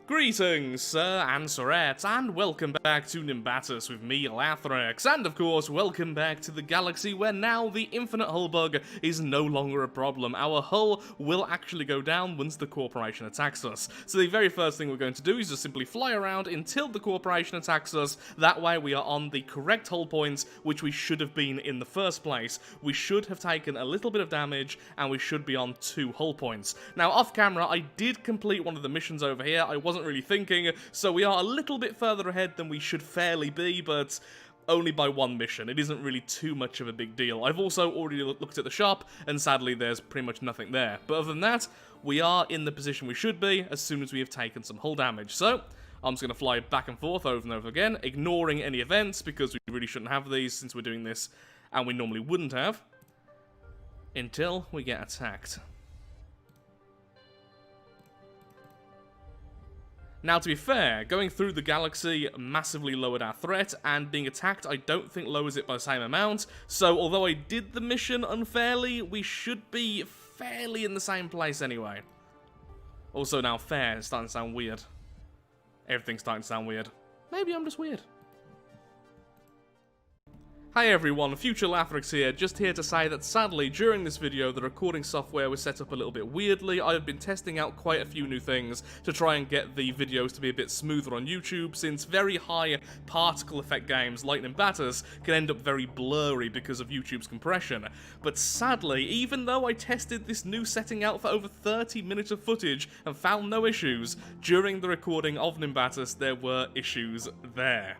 Greetings, sir and sirettes, and welcome back to Nimbatus with me, Lathrix, and of course, welcome back to the galaxy where now the infinite hull bug is no longer a problem. Our hull will actually go down once the corporation attacks us. So the very first thing we're going to do is just simply fly around until the corporation attacks us. That way we are on the correct hull points, which we should have been in the first place. We should have taken a little bit of damage, and we should be on 2 hull points. Now, off camera, I did complete one of the missions over here. I wasn't really thinking, so we are a little bit further ahead than we should fairly be, but only by 1 mission. It isn't really too much of a big deal. I've also already looked at the shop, and sadly there's pretty much nothing there. But other than that, we are in the position we should be as soon as we have taken some hull damage. So I'm just going to fly back and forth over and over again, ignoring any events, because we really shouldn't have these since we're doing this, and we normally wouldn't have, until we get attacked. Now, to be fair, going through the galaxy massively lowered our threat, and being attacked I don't think lowers it by the same amount, so although I did the mission unfairly, we should be fairly in the same place anyway. Also, now fair is starting to sound weird. Everything's starting to sound weird. Maybe I'm just weird. Hi everyone, Future Lathrix here, just here to say that sadly during this video the recording software was set up a little bit weirdly. I've been testing out quite a few new things to try and get the videos to be a bit smoother on YouTube, since very high particle effect games like Nimbatus can end up very blurry because of YouTube's compression. But sadly, even though I tested this new setting out for over 30 minutes of footage and found no issues, during the recording of Nimbatus there were issues there.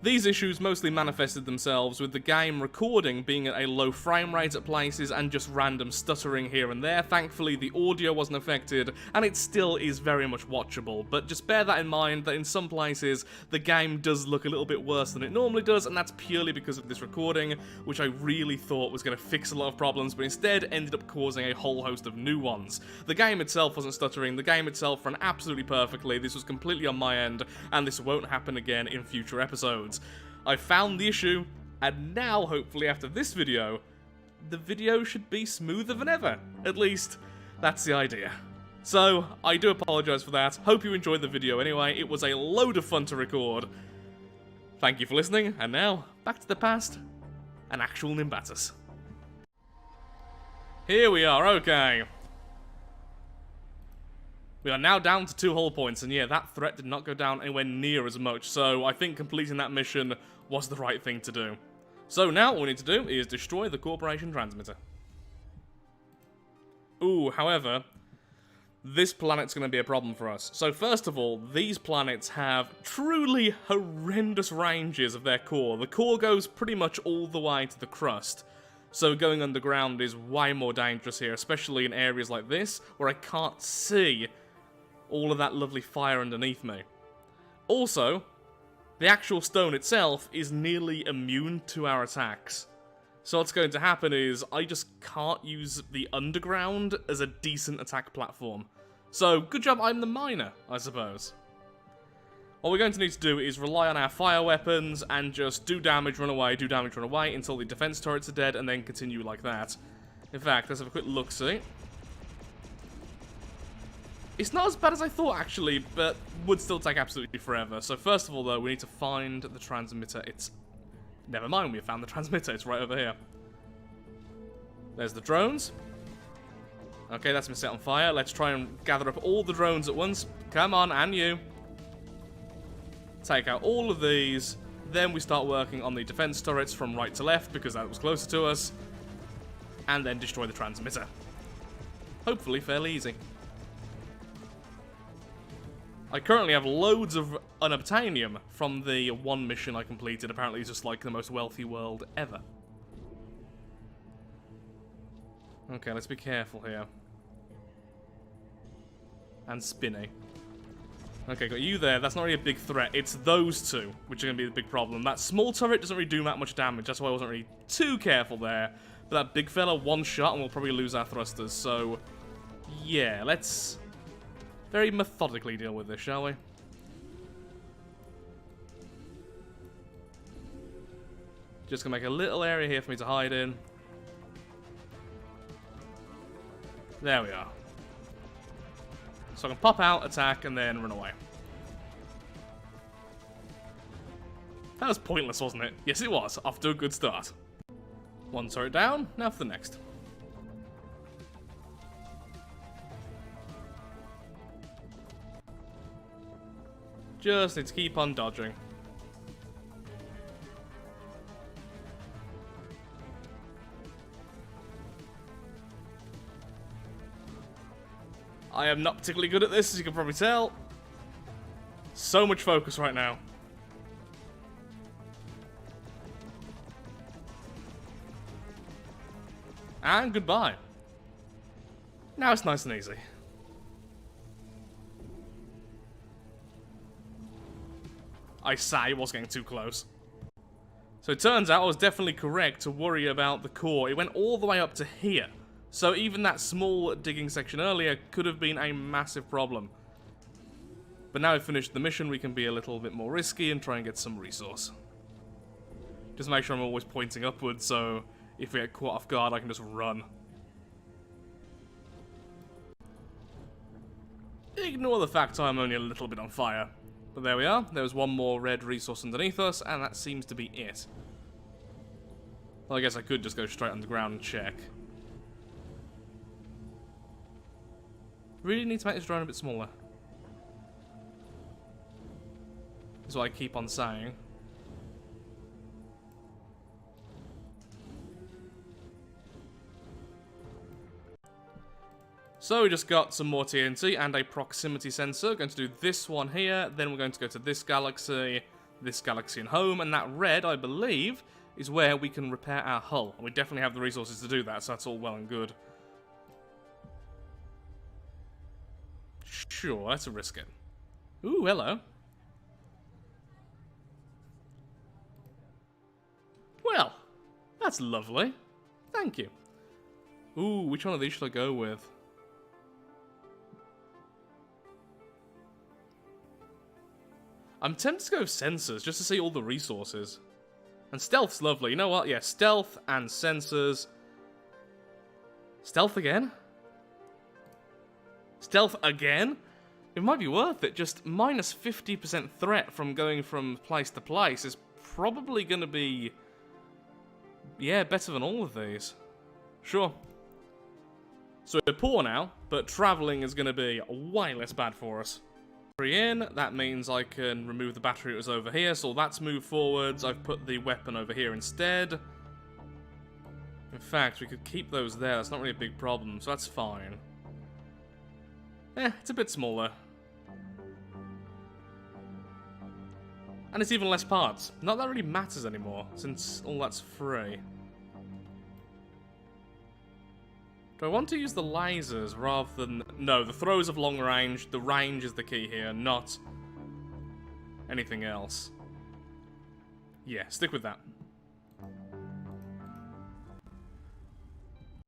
These issues mostly manifested themselves with the game recording being at a low frame rate at places and just random stuttering here and there. Thankfully, the audio wasn't affected, and it still is very much watchable, but just bear that in mind that in some places, the game does look a little bit worse than it normally does, and that's purely because of this recording, which I really thought was going to fix a lot of problems, but instead ended up causing a whole host of new ones. The game itself wasn't stuttering, the game itself ran absolutely perfectly, this was completely on my end, and this won't happen again in future episodes. I found the issue, and now, hopefully after this video, the video should be smoother than ever. At least, that's the idea. So, I do apologise for that. Hope you enjoyed the video anyway. It was a load of fun to record. Thank you for listening, and now, back to the past, and actual Nimbatus. Here we are, okay. We are now down to 2 hull points, and yeah, that threat did not go down anywhere near as much, so I think completing that mission was the right thing to do. So now what we need to do is destroy the corporation transmitter. Ooh, however, this planet's going to be a problem for us. So first of all, these planets have truly horrendous ranges of their core. The core goes pretty much all the way to the crust. So going underground is way more dangerous here, especially in areas like this, where I can't see all of that lovely fire underneath me. Also, the actual stone itself is nearly immune to our attacks. So what's going to happen is, I just can't use the underground as a decent attack platform. So, good job I'm the miner, I suppose. What we're going to need to do is rely on our fire weapons and just do damage, run away, until the defense turrets are dead, and then continue like that. In fact, let's have a quick look-see. It's not as bad as I thought, actually, but would still take absolutely forever. So first of all, though, we need to find the transmitter. Never mind, we have found the transmitter. It's right over here. There's the drones. Okay, that's been set on fire. Let's try and gather up all the drones at once. Come on, and you. Take out all of these. Then we start working on the defense turrets from right to left, because that was closer to us. And then destroy the transmitter. Hopefully fairly easy. I currently have loads of unobtainium from the 1 mission I completed. Apparently it's just like the most wealthy world ever. Okay, let's be careful here. And spinny. Okay, got you there. That's not really a big threat. It's those 2, which are going to be the big problem. That small turret doesn't really do that much damage. That's why I wasn't really too careful there. But that big fella, 1 shot, and we'll probably lose our thrusters. So, yeah, let's very methodically deal with this, shall we? Just gonna make a little area here for me to hide in. There we are. So So I can pop out, attack, and then run away. That was pointless, wasn't it? Yes, it was. Off to a good start. One turret down, now for the next. Just need to keep on dodging. I am not particularly good at this, as you can probably tell. So much focus right now. And goodbye. Now it's nice and easy. I say was getting too close. So it turns out I was definitely correct to worry about the core. It went all the way up to here. So even that small digging section earlier could have been a massive problem. But now we've finished the mission, we can be a little bit more risky and try and get some resource. Just make sure I'm always pointing upwards, so if we get caught off guard, I can just run. Ignore the fact I'm only a little bit on fire. But there we are, there's one more red resource underneath us, and that seems to be it. Well, I guess I could just go straight underground and check. Really need to make this drone a bit smaller. That's what I keep on saying. So we just got some more TNT and a proximity sensor. Going to do this one here, then we're going to go to this galaxy and home, and that red, I believe, is where we can repair our hull. And we definitely have the resources to do that, so that's all well and good. Sure, let's risk it. Ooh, hello. Well, that's lovely. Thank you. Ooh, which one of these should I go with? I'm tempted to go with sensors, just to see all the resources. And stealth's lovely. You know what? Yeah, stealth and sensors. Stealth again? Stealth again? It might be worth it. Just minus 50% threat from going from place to place is probably going to be... yeah, better than all of these. Sure. So we're poor now, but travelling is going to be way less bad for us. In, that means I can remove the battery that was over here, so that's moved forwards. I've put the weapon over here instead. In fact, we could keep those there, that's not really a big problem, so that's fine. It's a bit smaller. And it's even less parts. Not that really matters anymore, since all that's free. Do I want to use the lasers rather than... no, the throws of long range. The range is the key here, not anything else. Yeah, stick with that.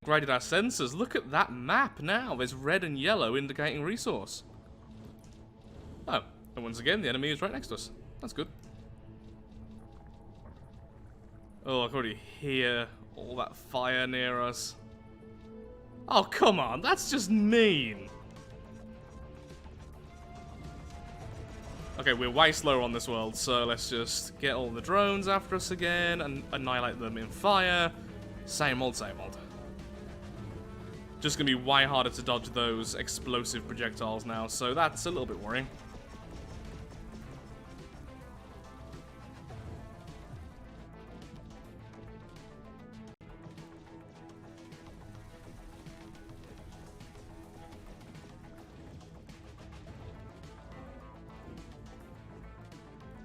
Upgraded our sensors. Look at that map now. There's red and yellow indicating resource. Oh, and once again, the enemy is right next to us. That's good. Oh, I can already hear all that fire near us. Oh, come on, that's just mean. Okay, we're way slower on this world, so let's just get all the drones after us again and annihilate them in fire. Same old, same old. Just gonna be way harder to dodge those explosive projectiles now, so that's a little bit worrying.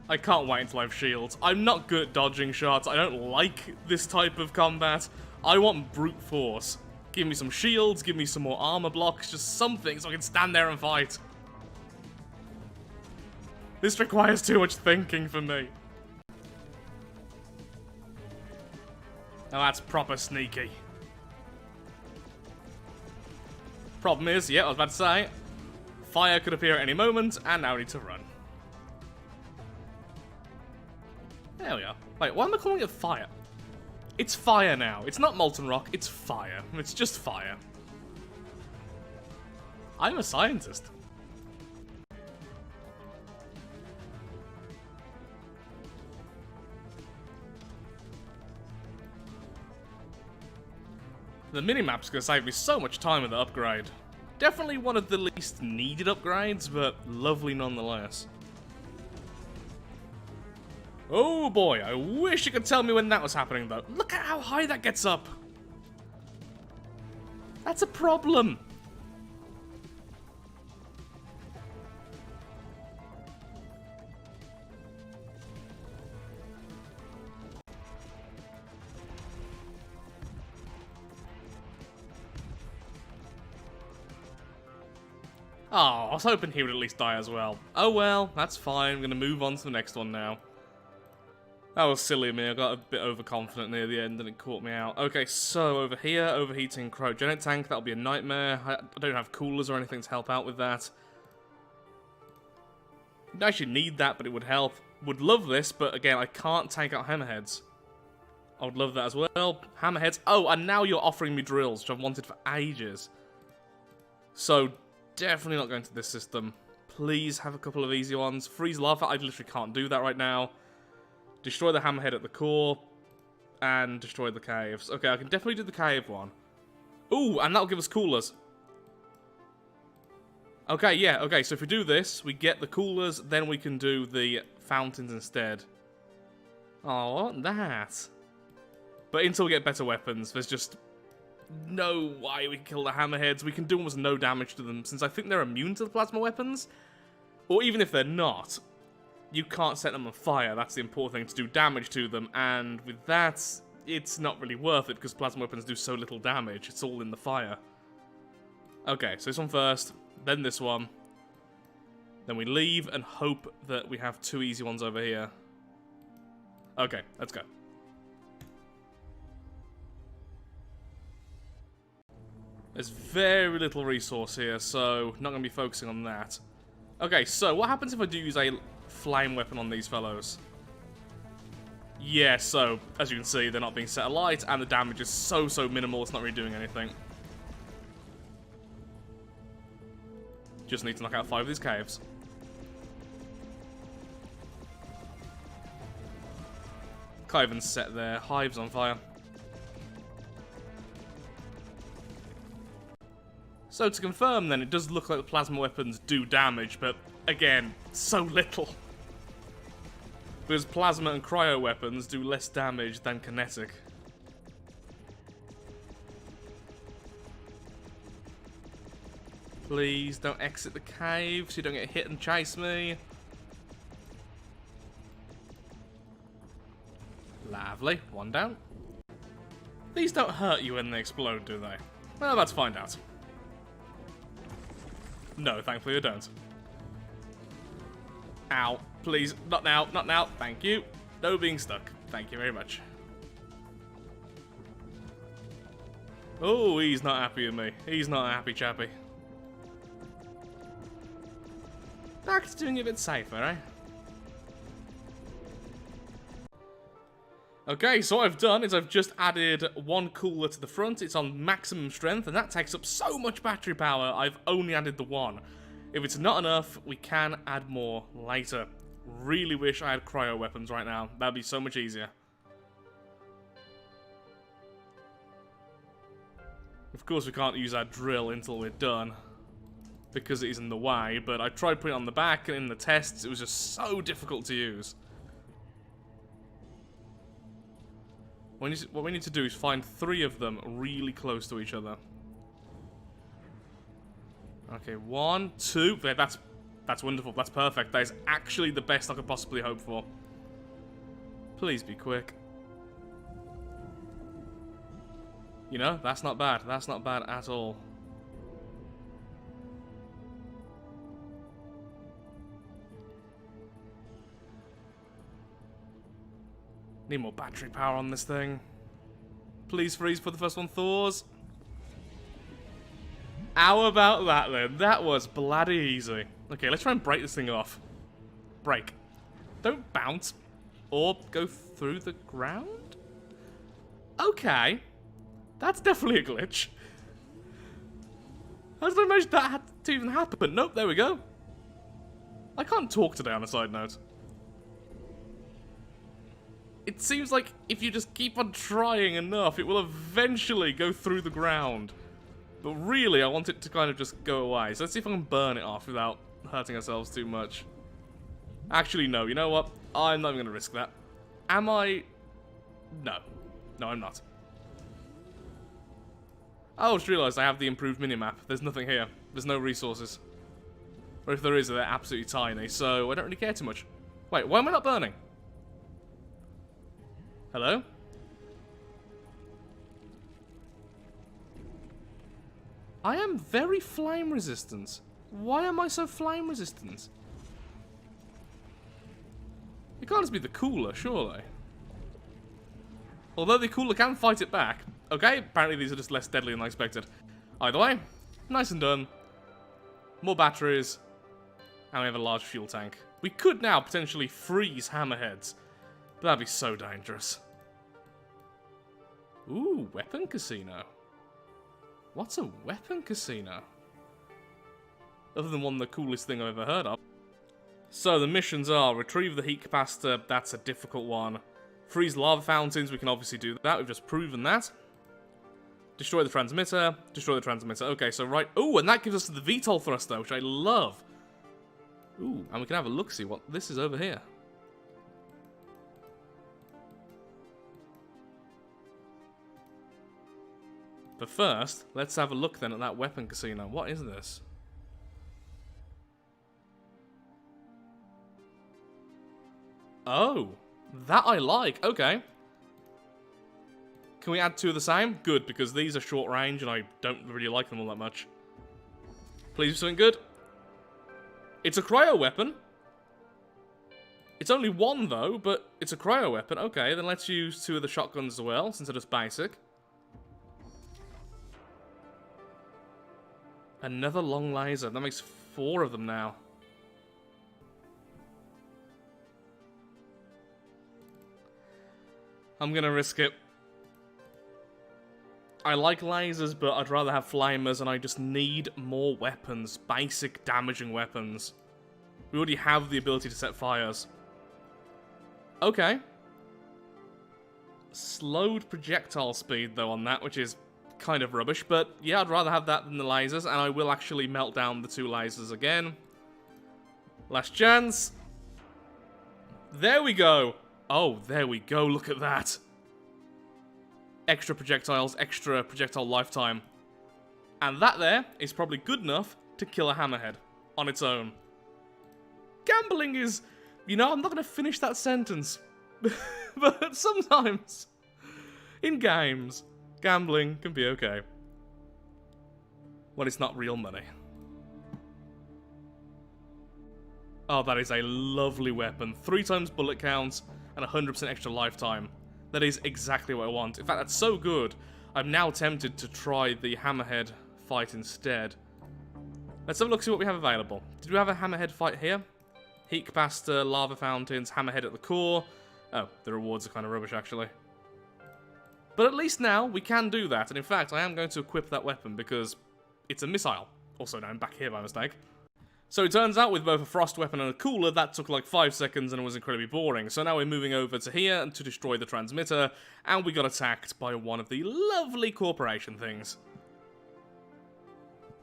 I can't wait until I have shields. I'm not good at dodging shots. I don't like this type of combat. I want brute force. Give me some shields, give me some more armor blocks, just something so I can stand there and fight. This requires too much thinking for me. Now that's proper sneaky. Problem is, yeah, I was about to say, fire could appear at any moment, and now we need to run. There we are. Wait, why am I calling it fire? It's fire now. It's not molten rock, it's fire. It's just fire. I'm a scientist. The minimap's gonna save me so much time with the upgrade. Definitely one of the least needed upgrades, but lovely nonetheless. Oh boy, I wish you could tell me when that was happening though. Look at how high that gets up. That's a problem. Oh, I was hoping he would at least die as well. Oh well, that's fine. I'm going to move on to the next one now. That was silly of me. I got a bit overconfident near the end and it caught me out. Okay, so over here, overheating cryogenic tank. That'll be a nightmare. I don't have coolers or anything to help out with that. I'd actually need that, but it would help. Would love this, but again, I can't take out hammerheads. I would love that as well. Hammerheads. Oh, and now you're offering me drills, which I've wanted for ages. So, definitely not going to this system. Please have a couple of easy ones. Freeze lava, I literally can't do that right now. Destroy the hammerhead at the core. And destroy the caves. Okay, I can definitely do the cave one. Ooh, and that'll give us coolers. Okay, yeah, okay, so if we do this, we get the coolers, then we can do the fountains instead. Oh, what that? But until we get better weapons, there's just no way we can kill the hammerheads. We can do almost no damage to them, since I think they're immune to the plasma weapons. Or even if they're not, you can't set them on fire. That's the important thing, to do damage to them. And with that, it's not really worth it, because plasma weapons do so little damage. It's all in the fire. Okay, so this one first, then this one. Then we leave and hope that we have two easy ones over here. Okay, let's go. There's very little resource here, so not going to be focusing on that. Okay, so what happens if I do use a flame weapon on these fellows? Yeah, so, as you can see, they're not being set alight, and the damage is so minimal, it's not really doing anything. Just need to knock out 5 of these caves. Can't even set their hives on fire. So to confirm then, it does look like the plasma weapons do damage, but again, so little. Because plasma and cryo weapons do less damage than kinetic. Please don't exit the cave so you don't get hit and chase me. Lovely, one down. These don't hurt you when they explode, do they? Well, let's find out. No, thankfully I don't. Ow, please, not now, not now, thank you. No being stuck, thank you very much. Oh, he's not happy with me. He's not a happy chappy. Back to doing it a bit safer, eh? Okay, so what I've done is I've just added one cooler to the front. It's on maximum strength, and that takes up so much battery power, I've only added the one. If it's not enough, we can add more later. Really wish I had cryo weapons right now. That'd be so much easier. Of course, we can't use our drill until we're done, because it is in the way, but I tried putting it on the back, and in the tests, it was just so difficult to use. What we need to do is find 3 of them really close to each other. Okay, 1, 2. That's wonderful. That's perfect. That is actually the best I could possibly hope for. Please be quick. You know, that's not bad. That's not bad at all. Need more battery power on this thing. Please freeze for the first one, Thors. How about that then? That was bloody easy. Okay, let's try and break this thing off. Break. Don't bounce. Or go through the ground? Okay. That's definitely a glitch. I didn't imagine that had to even happen. Nope, there we go. I can't talk today on a side note. It seems like if you just keep on trying enough, it will eventually go through the ground. But really, I want it to kind of just go away. So let's see if I can burn it off without hurting ourselves too much. Actually, no. You know what? I'm not even going to risk that. Am I? No. No, I'm not. I just realised I have the improved minimap. There's nothing here. There's no resources. Or if there is, they're absolutely tiny, so I don't really care too much. Wait, why am I not burning? Hello? I am very flame resistant. Why am I so flame resistant? It can't just be the cooler, surely. Although the cooler can fight it back. Okay, apparently these are just less deadly than I expected. Either way, nice and done. More batteries. And we have a large fuel tank. We could now potentially freeze hammerheads. But that'd be so dangerous. Ooh, weapon casino. What's a weapon casino? Other than one of the coolest thing I've ever heard of. So the missions are retrieve the heat capacitor. That's a difficult one. Freeze lava fountains. We can obviously do that. We've just proven that. Destroy the transmitter. Destroy the transmitter. Okay, so right. Ooh, and that gives us the VTOL thruster, which I love. Ooh, and we can have a look, see what this is over here. But first, let's have a look then at that weapon casino. What is this? Oh, that I like. Okay. Can we add two of the same? Good, because these are short range and I don't really like them all that much. Please do something good. It's a cryo weapon. It's only one though, but it's a cryo weapon. Okay, then let's use two of the shotguns as well, since they're just basic. Another long laser. That makes 4 of them now. I'm gonna risk it. I like lasers, but I'd rather have flamers, and I just need more weapons. Basic damaging weapons. We already have the ability to set fires. Okay. Slowed projectile speed, though, on that, which is kind of rubbish. But, yeah, I'd rather have that than the lasers, and I will actually melt down the 2 lasers again. Last chance. There we go. Oh, there we go. Look at that. Extra projectiles, extra projectile lifetime. And that there is probably good enough to kill a hammerhead on its own. Gambling is... You know, I'm not going to finish that sentence. But sometimes, in games, gambling can be okay. When it's not real money. Oh, that is a lovely weapon. 3 times bullet count and 100% extra lifetime. That is exactly what I want. In fact, that's so good, I'm now tempted to try the hammerhead fight instead. Let's have a look, see what we have available. Did we have a hammerhead fight here? Heat capacitor, lava fountains, hammerhead at the core. Oh, the rewards are kind of rubbish, actually. But at least now, we can do that. And in fact, I am going to equip that weapon because it's a missile. Also known back here by mistake. So it turns out with both a frost weapon and a cooler, that took like 5 seconds and it was incredibly boring. So now we're moving over to here to destroy the transmitter, and we got attacked by one of the lovely corporation things.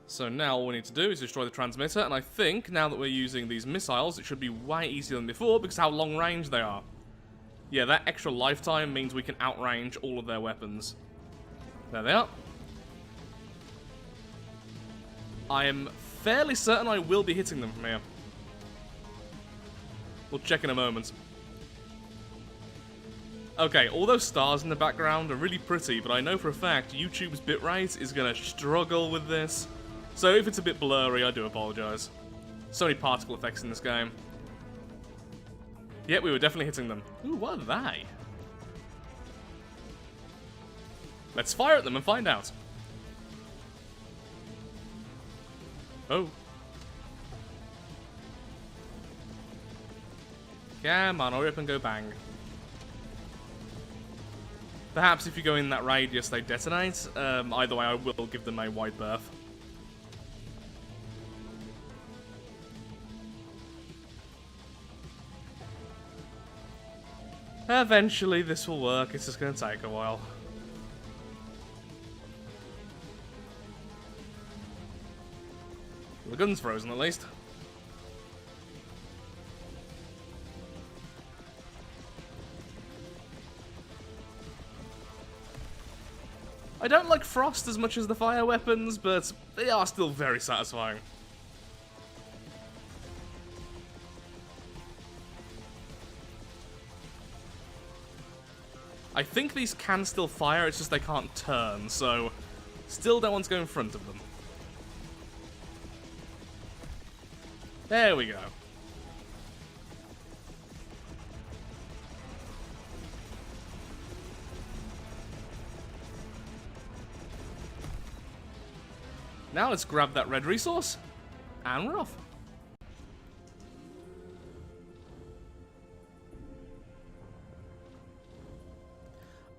So now all we need to do is destroy the transmitter, and I think now that we're using these missiles, it should be way easier than before because how long range they are. Yeah, that extra lifetime means we can outrange all of their weapons. There they are. I am fairly certain I will be hitting them from here. We'll check in a moment. Okay, all those stars in the background are really pretty, but I know for a fact YouTube's bitrate is going to struggle with this. So if it's a bit blurry, I do apologise. So many particle effects in this game. Yep, we were definitely hitting them. Ooh, what are they? Let's fire at them and find out. Oh. Come on, hurry up and go bang. Perhaps if you go in that radius they detonate. Either way, I will give them a wide berth. Eventually this will work, it's just going to take a while. The gun's frozen at least. I don't like frost as much as the fire weapons, but they are still very satisfying. I think these can still fire, it's just they can't turn, so still don't want to go in front of them. There we go. Now let's grab that red resource, and we're off.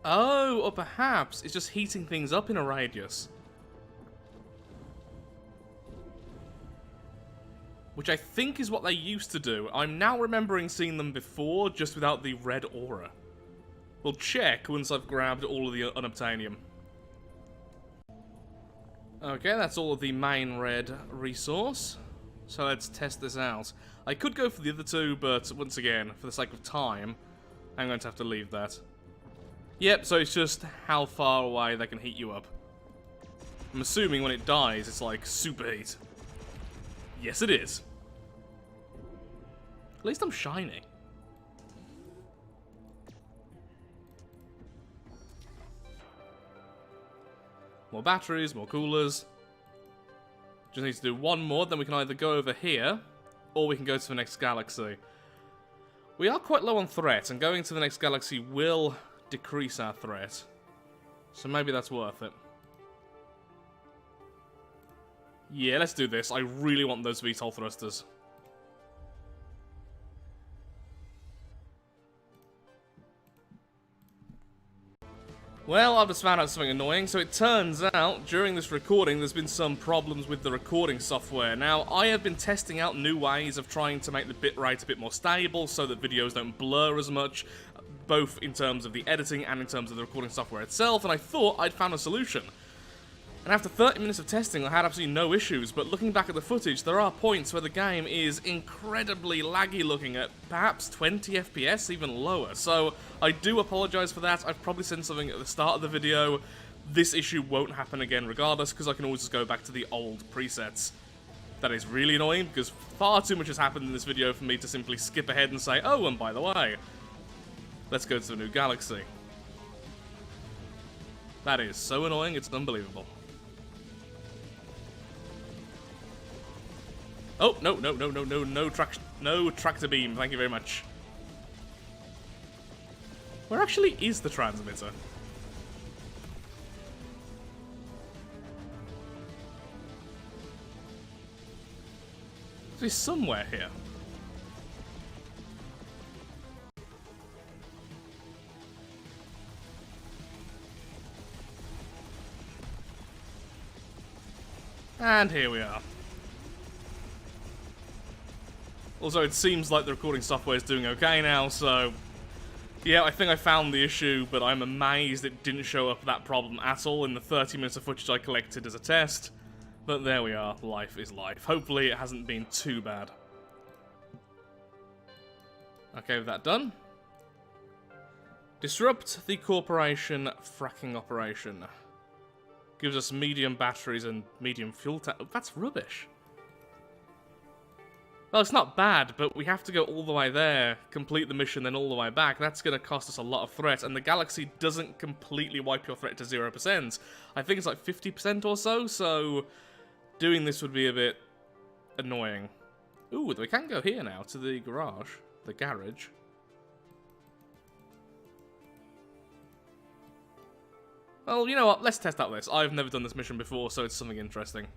Oh, or perhaps it's just heating things up in a radius. Which I think is what they used to do. I'm now remembering seeing them before, just without the red aura. We'll check once I've grabbed all of the unobtainium. Okay, that's all of the main red resource. So let's test this out. I could go for the other two, but once again, for the sake of time, I'm going to have to leave that. Yep, so it's just how far away they can heat you up. I'm assuming when it dies, it's like superheat. Yes, it is. At least I'm shiny. More batteries, more coolers. Just need to do one more, then we can either go over here, or we can go to the next galaxy. We are quite low on threat, and going to the next galaxy will decrease our threat. So maybe that's worth it. Yeah, let's do this. I really want those VTOL thrusters. Well, I've just found out something annoying. So it turns out, during this recording, there's been some problems with the recording software. Now, I have been testing out new ways of trying to make the bitrate a bit more stable so that videos don't blur as much, both in terms of the editing and in terms of the recording software itself, and I thought I'd found a solution. And after 30 minutes of testing, I had absolutely no issues, but looking back at the footage, there are points where the game is incredibly laggy looking at perhaps 20 FPS, even lower. So, I do apologise for that. I've probably said something at the start of the video. This issue won't happen again regardless, because I can always just go back to the old presets. That is really annoying, because far too much has happened in this video for me to simply skip ahead and say, oh, and by the way, let's go to the new galaxy. That is so annoying, it's unbelievable. Oh, no tractor beam, thank you very much. Where actually is the transmitter? It's somewhere here. And here we are. Also, it seems like the recording software is doing okay now, so yeah, I think I found the issue, but I'm amazed it didn't show up that problem at all in the 30 minutes of footage I collected as a test. But there we are, life is life. Hopefully it hasn't been too bad. Okay, with that done. Disrupt the corporation fracking operation. Gives us medium batteries and medium fuel tank. That's rubbish. Well, it's not bad, but we have to go all the way there, complete the mission, then all the way back. That's going to cost us a lot of threat, and the galaxy doesn't completely wipe your threat to 0%. I think it's like 50% or so, so doing this would be a bit annoying. Ooh, we can go here now, to the garage, the garage. Well, you know what, let's test out this. I've never done this mission before, so it's something interesting.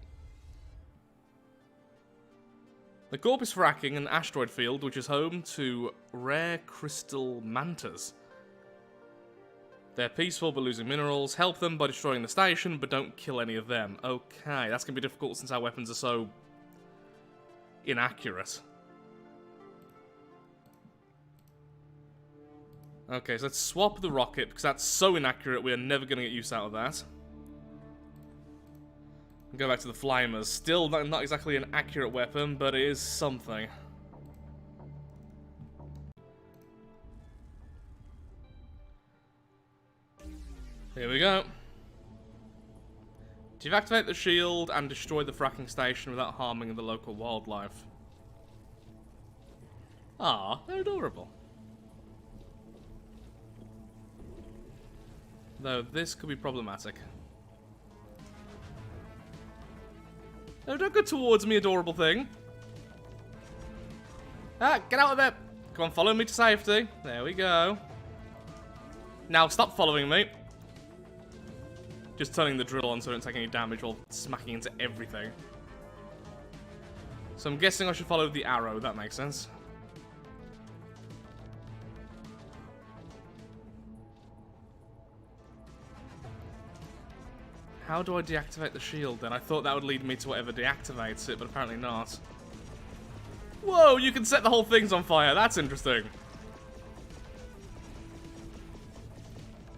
The Corp is fracking an asteroid field which is home to rare crystal mantas. They're peaceful but losing minerals. Help them by destroying the station, but don't kill any of them. Okay, that's going to be difficult since our weapons are so inaccurate. Okay, so let's swap the rocket, because that's so inaccurate, we're never going to get use out of that. Go back to the Flimers. Still not exactly an accurate weapon, but it is something. Here we go. Deactivate the shield and destroy the fracking station without harming the local wildlife. Ah, they're adorable. Though this could be problematic. No, don't go towards me, adorable thing. Ah, get out of there. Come on, follow me to safety. There we go. Now, stop following me. Just turning the drill on so I don't take any damage while smacking into everything. So I'm guessing I should follow the arrow. That makes sense. How do I deactivate the shield then? I thought that would lead me to whatever deactivates it, but apparently not. Whoa, you can set the whole things on fire. That's interesting.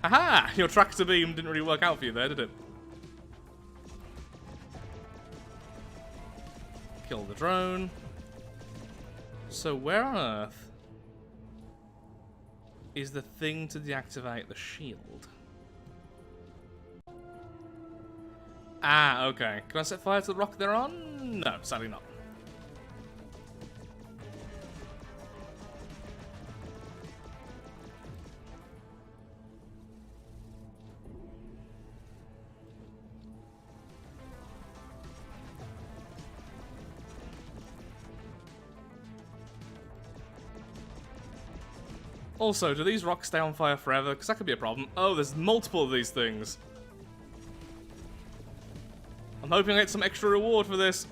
Aha! Your tractor beam didn't really work out for you there, did it? Kill the drone. So where on earth is the thing to deactivate the shield? Ah, okay. Can I set fire to the rock they're on? No, sadly not. Also, do these rocks stay on fire forever? Because that could be a problem. Oh, there's multiple of these things. I'm hoping I get some extra reward for this.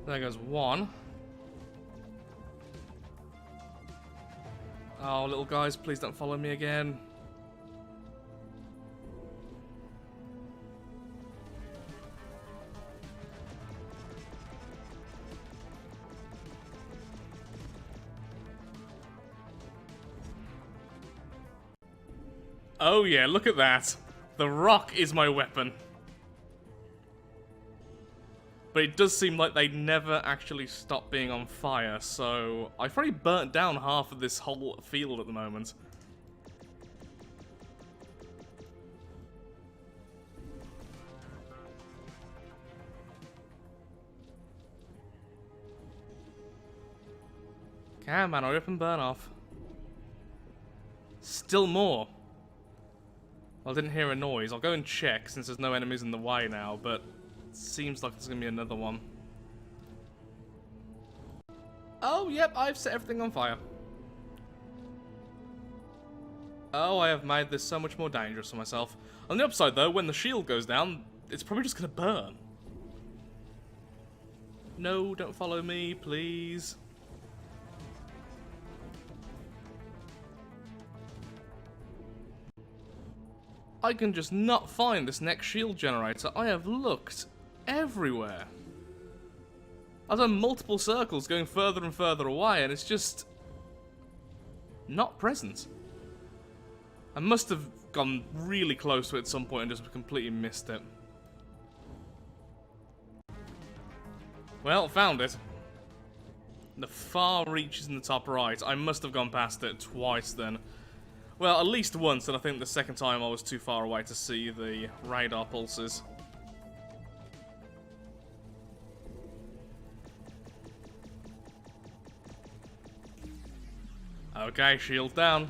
There goes one. Oh, little guys, please don't follow me again. Oh yeah, look at that. The rock is my weapon. But it does seem like they never actually stop being on fire, so I've probably burnt down half of this whole field at the moment. Come on, hurry up and burn off. Still more. I didn't hear a noise. I'll go and check since there's no enemies in the way now, but it seems like there's going to be another one. Oh, yep, I've set everything on fire. Oh, I have made this so much more dangerous for myself. On the upside, though, when the shield goes down, it's probably just going to burn. No, don't follow me, please. I can just not find this next shield generator. I have looked everywhere. I've done multiple circles going further and further away, and it's just not present. I must have gone really close to it at some point and just completely missed it. Well, found it. The far reaches in the top right. I must have gone past it twice then. Well, at least once, and I think the second time I was too far away to see the radar pulses. Okay, shield down.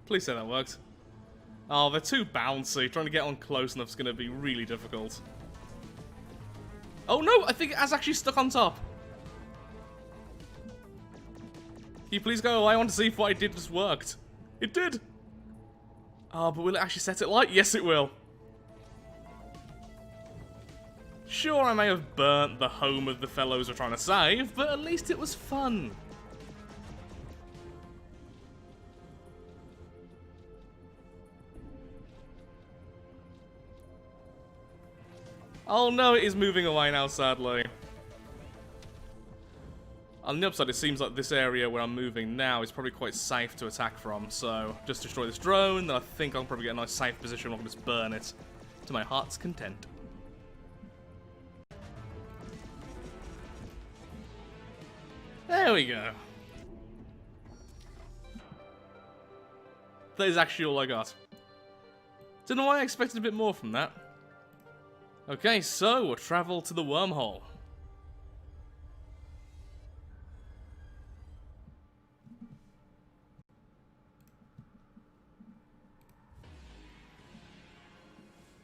Please say that worked. Oh, they're too bouncy. Trying to get on close enough is going to be really difficult. Oh no, I think it has actually stuck on top. Can you please go away? I want to see if what I did just worked. It did. Oh, but will it actually set it light? Yes, it will. Sure, I may have burnt the home of the fellows we're trying to save, but at least it was fun. Oh no, it is moving away now, sadly. On the upside, it seems like this area where I'm moving now is probably quite safe to attack from, so just destroy this drone, then I think I'll probably get a nice safe position where I can just burn it to my heart's content. There we go. That is actually all I got. Don't know why I expected a bit more from that. Okay, so we'll travel to the Wormhole.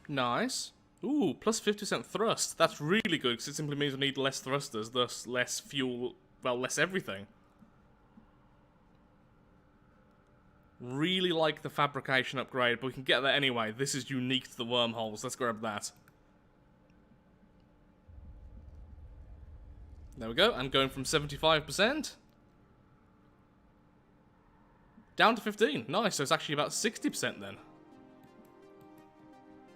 Nice. Ooh, plus 50% thrust. That's really good, because it simply means we need less thrusters, thus less fuel, well, less everything. Really like the fabrication upgrade, but we can get that anyway. This is unique to the wormholes. Let's grab that. There we go, and going from 75% down to 15. Nice, so it's actually about 60% then.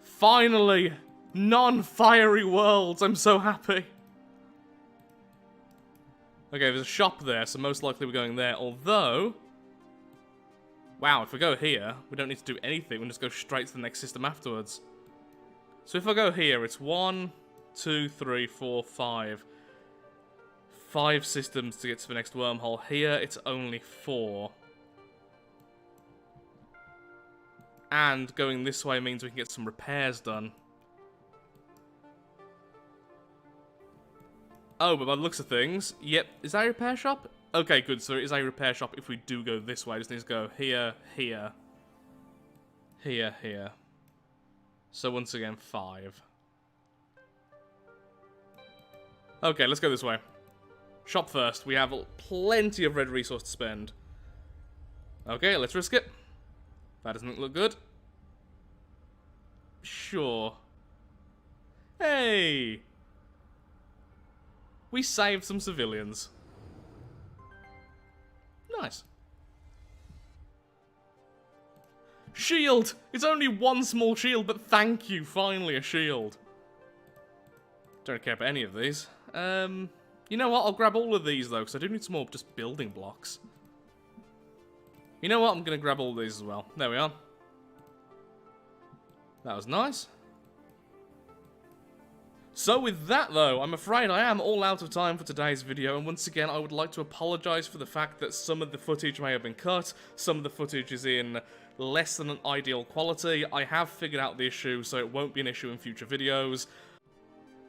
Finally! Non-fiery worlds! I'm so happy! Okay, there's a shop there, so most likely we're going there, although... Wow, if we go here, we don't need to do anything, we'll just go straight to the next system afterwards. So if I go here, it's 1, 2, 3, 4, 5. 5 systems to get to the next wormhole. Here, it's only 4. And going this way means we can get some repairs done. Oh, but by the looks of things, yep, is that a repair shop? Okay, good, so it is a repair shop if we do go this way. I just need to go here, here, here, here. So once again, 5. Okay, let's go this way. Shop first. We have plenty of red resource to spend. Okay, let's risk it. That doesn't look good. Sure. Hey! We saved some civilians. Nice. Shield! It's only one small shield, but thank you, finally a shield. Don't care about any of these. You know what, I'll grab all of these though, because I do need some more just building blocks. You know what, I'm going to grab all these as well. There we are. That was nice. So with that though, I'm afraid I am all out of time for today's video, and once again I would like to apologise for the fact that some of the footage may have been cut, some of the footage is in less than an ideal quality. I have figured out the issue, so it won't be an issue in future videos.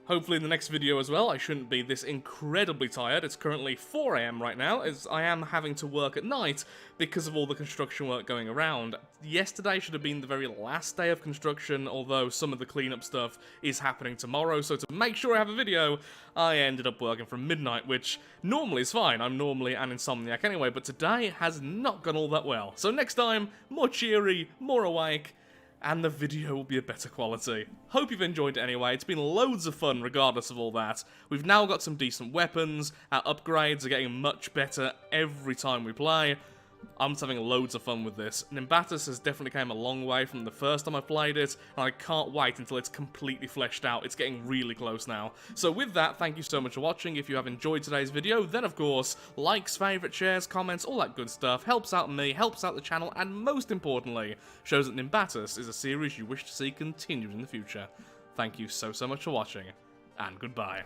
Hopefully in the next video as well, I shouldn't be this incredibly tired. It's currently 4 AM right now, as I am having to work at night because of all the construction work going around. Yesterday should have been the very last day of construction, although some of the cleanup stuff is happening tomorrow, so to make sure I have a video, I ended up working from midnight, which normally is fine. I'm normally an insomniac anyway, but today has not gone all that well. So next time, more cheery, more awake, and the video will be a better quality. Hope you've enjoyed it anyway. It's been loads of fun regardless of all that. We've now got some decent weapons. Our upgrades are getting much better every time we play. I'm just having loads of fun with this. Nimbatus has definitely come a long way from the first time I played it, and I can't wait until it's completely fleshed out. It's getting really close now. So with that, thank you so much for watching. If you have enjoyed today's video, then of course, likes, favourites, shares, comments, all that good stuff helps out me, helps out the channel, and most importantly, shows that Nimbatus is a series you wish to see continued in the future. Thank you so much for watching, and goodbye.